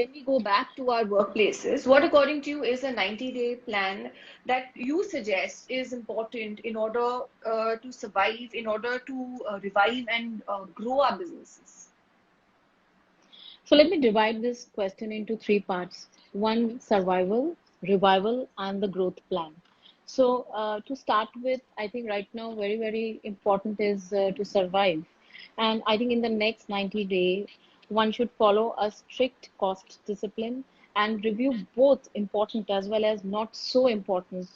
when we go back to our workplaces, what according to you is a 90-day plan that you suggest is important in order to survive, in order to revive and grow our businesses? So let me divide this question into three parts. One, survival, revival, and the growth plan. So to start with, I think right now very important is to survive. And I think in the next 90 days, one should follow a strict cost discipline and review both important as well as not so important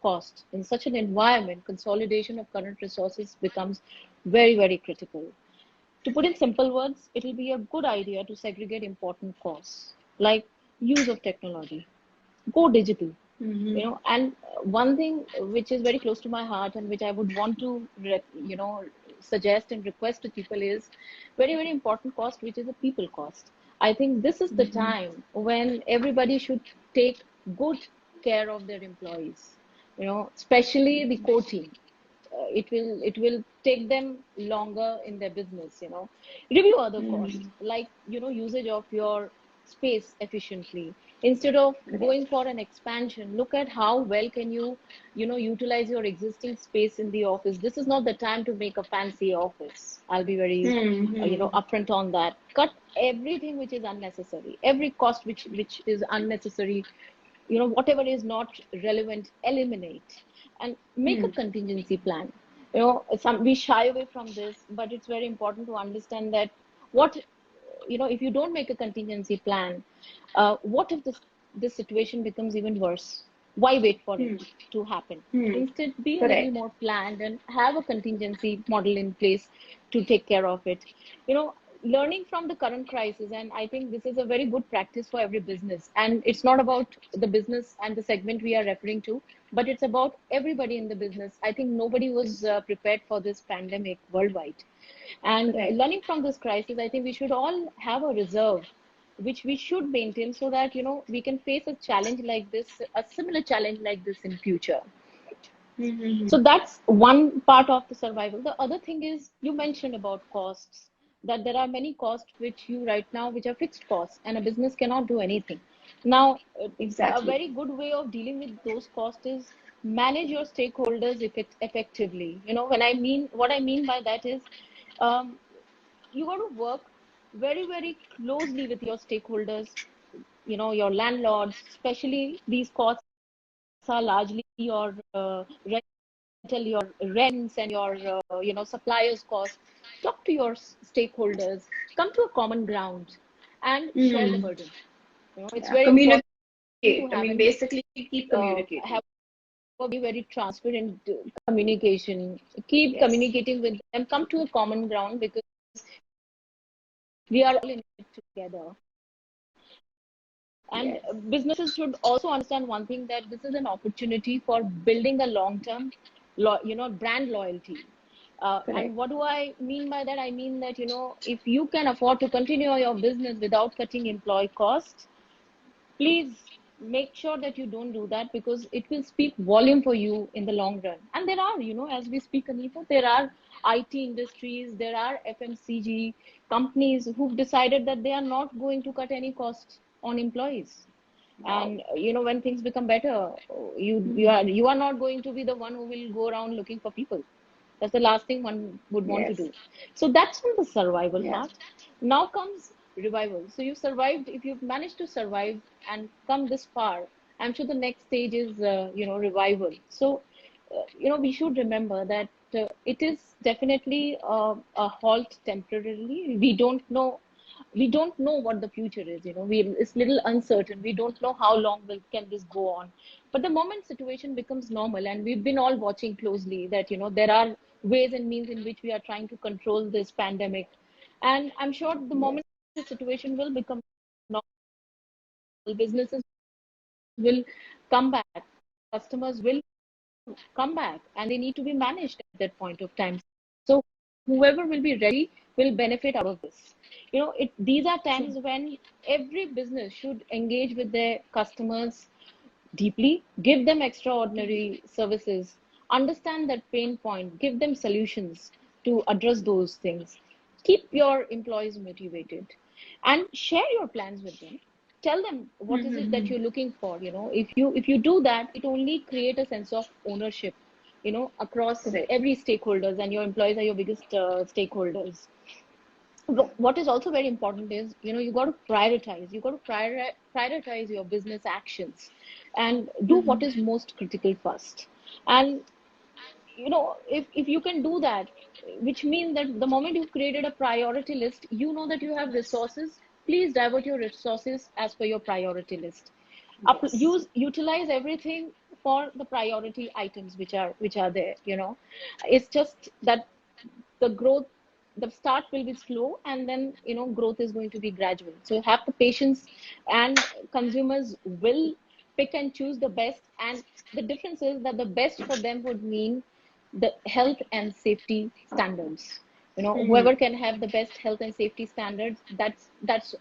costs. In such an environment, consolidation of current resources becomes very critical. To put in simple words, it will be a good idea to segregate important costs like use of technology, go digital, Mm-hmm. and one thing which is very close to my heart and which I would want to, suggest and request to people is very important cost, which is a people cost. I think this is the Mm-hmm. time when everybody should take good care of their employees, especially the core team. It will take them longer in their business. Review other costs Mm-hmm. like usage of your space efficiently. Instead of Correct. going for an expansion, look at how well can you utilize your existing space in the office. This is not the time to make a fancy office. I'll be very Mm-hmm. upfront on that. Cut everything which is unnecessary, every cost which is unnecessary. Whatever is not relevant, eliminate and make a Hmm. contingency plan. Some we shy away from this, but it's very important to understand that what if you don't make a contingency plan, what if this situation becomes even worse? Why wait for it Hmm. to happen? Hmm. Instead, be a little Correct. more planned and have a contingency model in place to take care of it. Learning from the current crisis, and I think this is a very good practice for every business. And it's not about the business and the segment we are referring to, but it's about everybody in the business. I think nobody was prepared for this pandemic worldwide. And Correct. learning from this crisis, I think we should all have a reserve, which we should maintain so that we can face a challenge like this, a similar challenge like this in future. Mm-hmm. So that's one part of the survival. The other thing is you mentioned about costs, that there are many costs which you right now, which are fixed costs, and a business cannot do anything. Now, a Exactly. very good way of dealing with those costs is manage your stakeholders effectively. What I mean by that is, um, you got to work very closely with your stakeholders, your landlords. Especially these costs are largely your rental, your rents, and your suppliers cost. Talk to your stakeholders, come to a common ground and share the Hmm. burden. It's Yeah. very important Communicate. to I mean, have basically, keep communicating. have a very transparent communication. Keep Yes. communicating with them, come to a common ground, because we are all in it together. And Yes. businesses should also understand one thing, that this is an opportunity for building a long-term, brand loyalty. And Correct. what do I mean by that? I mean that, if you can afford to continue your business without cutting employee costs, please make sure that you don't do that, because it will speak volume for you in the long run. And there are, as we speak, Anita, there are IT industries, there are FMCG companies who've decided that they are not going to cut any costs on employees. Wow. And when things become better, you are not going to be the one who will go around looking for people. That's the last thing one would want to Yes. do. So that's on the survival Yeah. part. Now comes revival. So you survived. If you've managed to survive and come this far, I'm sure the next stage is, revival. So, we should remember that it is definitely a halt temporarily. We don't know what the future is. It's little uncertain. We don't know how long can this go on. But the moment situation becomes normal, and we've been all watching closely that there are ways and means in which we are trying to control this pandemic, and I'm sure the Yes. moment the situation will become normal, businesses will come back, customers will come back, and they need to be managed at that point of time. So whoever will be ready will benefit out of this. These are True. times when every business should engage with their customers deeply, give them extraordinary services, understand that pain point, give them solutions to address those things. Keep your employees motivated and share your plans with them. tell them what is it that Mm-hmm. you're looking for. If you do that, it only create a sense of ownership, across Correct. every stakeholders, and your employees are your biggest stakeholders. What is also very important is, you got to prioritize your business actions and do what Mm-hmm. is most critical first. And if you can do that, which means that the moment you've created a priority list, you know that you have resources. Please divert your resources as per your priority list. Yes. Utilize everything for the priority items which are there. It's just that the growth, the start will be slow, and then growth is going to be gradual. So have the patience, and consumers will pick and choose the best. And the difference is that the best for them would mean the health and safety standards. Mm-hmm. Whoever can have the best health and safety standards, that's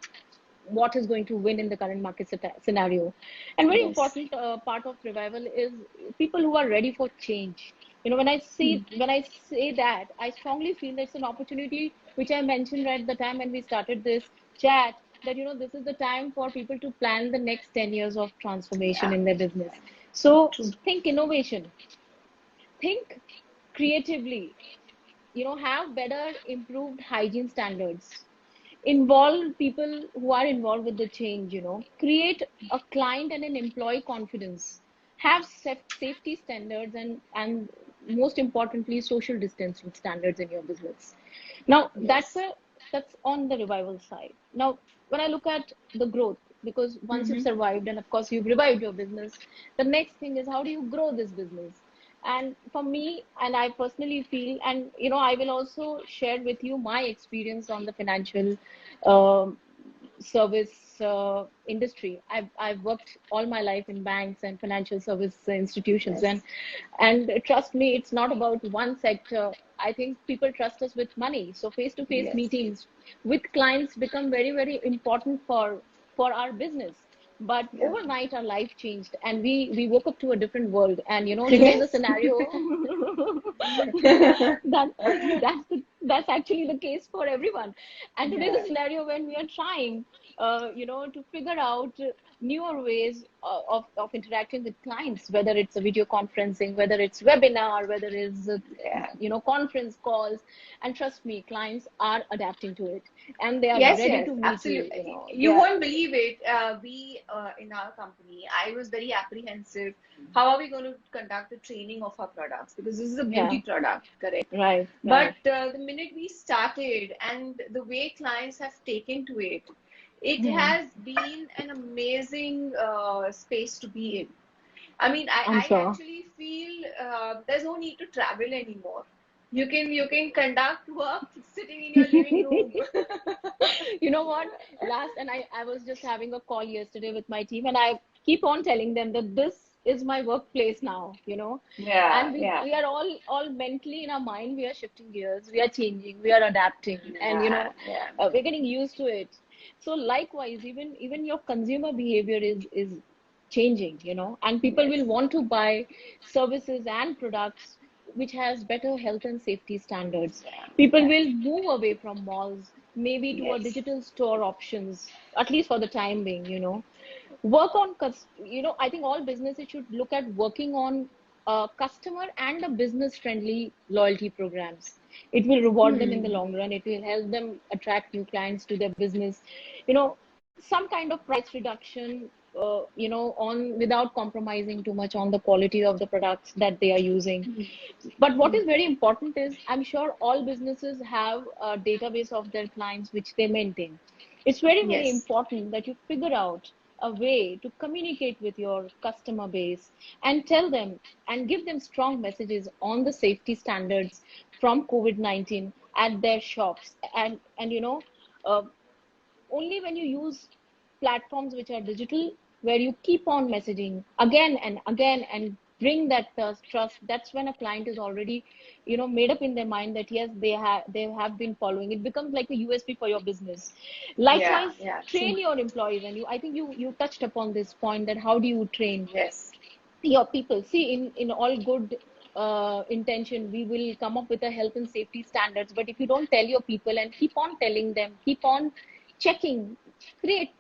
what is going to win in the current market scenario. And very Yes. important part of revival is people who are ready for change. When I say that, I strongly feel that's an opportunity, which I mentioned right at the time when we started this chat, that this is the time for people to plan the next 10 years of transformation Yeah. in their business. So True. think innovation, think creatively, have better improved hygiene standards, involve people who are involved with the change, create a client and an employee confidence, have safety standards, and most importantly, social distancing standards in your business. Now Yes. that's on the revival side. Now when I look at the growth, because once you've Mm-hmm. survived and of course you've revived your business, the next thing is, how do you grow this business? And for me, and I personally feel, and I will also share with you my experience on the financial um service industry. I've worked all my life in banks and financial service institutions, Yes. and trust me, it's not about one sector. I think people trust us with money, so face to face Yes. meetings with clients become very, very important for our business. But Yeah. overnight our life changed, and we woke up to a different world. And today's the Yes. scenario that that's actually the case for everyone. And today's Yeah. the scenario when we are trying to figure out newer ways of interacting with clients, whether it's a video conferencing, whether it's webinar, whether it's Yeah. conference calls. And trust me, clients are adapting to it, and they are Yes, ready yes, to meet you. absolutely. They You are won't believe it. We in our company, I was very apprehensive. How are we going to conduct the training of our products? Because this is a yeah, beauty product, correct? right, But right. the minute we started and the way clients have taken to it, it Hmm. has been an amazing space to be in. I mean, I'm I sure. actually feel there's no need to travel anymore. You can conduct work sitting in your living room. You know what? And I was just having a call yesterday with my team, and I keep on telling them that this is my workplace now. Yeah, And we, yeah, we are all mentally in our mind, we are shifting gears, we are changing, we are adapting, and yeah, yeah. we're getting used to it. So likewise, even your consumer behavior is changing, and people will Yes, want to buy services and products which has better health and safety standards. yeah, People yeah. will move away from malls, maybe to a Yes, digital store options, at least for the time being. Work on, I think all businesses should look at working on customer and a business friendly loyalty programs. It will reward them in the hmm. long run. It will help them attract new clients to their business. Some kind of price reduction, on without compromising too much on the quality of the products that they are using. But what is very important is, I'm sure all businesses have a database of their clients which they maintain. It's very, very Yes, important that you figure out a way to communicate with your customer base and tell them and give them strong messages on the safety standards from COVID-19 at their shops. And uh, only when you use platforms which are digital, where you keep on messaging again and again and bring that trust, that's when a client is already made up in their mind that yes, they have been following. It becomes like a USP for your business. yeah, Likewise, yeah, true. train your employees. And I think you touched upon this point, that how do you train Yes, your people? See, in all good intention, we will come up with a health and safety standards, but if you don't tell your people and keep on telling them, keep on checking, great,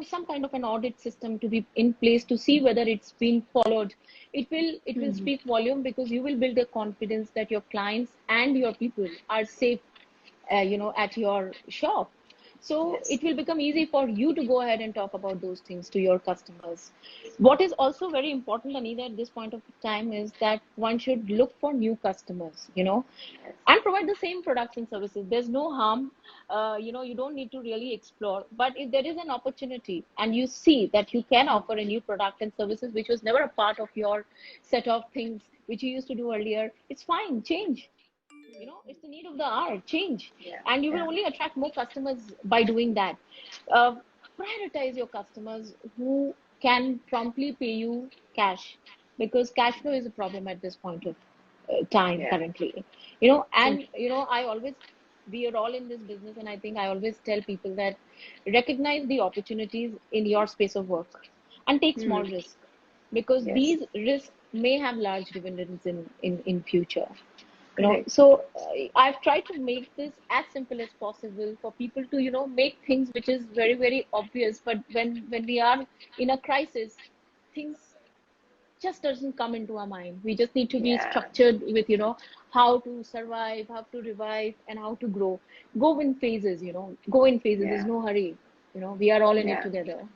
some kind of an audit system to be in place to see whether it's been followed. It will Hmm. speak volume, because you will build a confidence that your clients and your people are safe, at your shop. So Yes. it will become easy for you to go ahead and talk about those things to your customers. What is also very important, Anita, at this point of time is that one should look for new customers, Yes. and provide the same products and services. There's no harm. You don't need to really explore. But if there is an opportunity and you see that you can offer a new product and services which was never a part of your set of things which you used to do earlier, it's fine. Change. It's the need of the hour. Change, Yeah. and you will Yeah. only attract more customers by doing that. Uh, Prioritize your customers who can promptly pay you cash, because cash flow is a problem at this point of time Yeah. currently. True. And I always, we are all in this business, and I think I always tell people that recognize the opportunities in your space of work and take Hmm. small risks, because Yes. these risks may have large dividends in future. Correct. So I've tried to make this as simple as possible for people to make things which is very, very obvious, but when we are in a crisis, things just doesn't come into our mind. We just need to be Yeah. structured with how to survive, how to revive, and how to grow. Go in phases. Go in phases. There's Yeah. no hurry. We are all in it Yeah. together.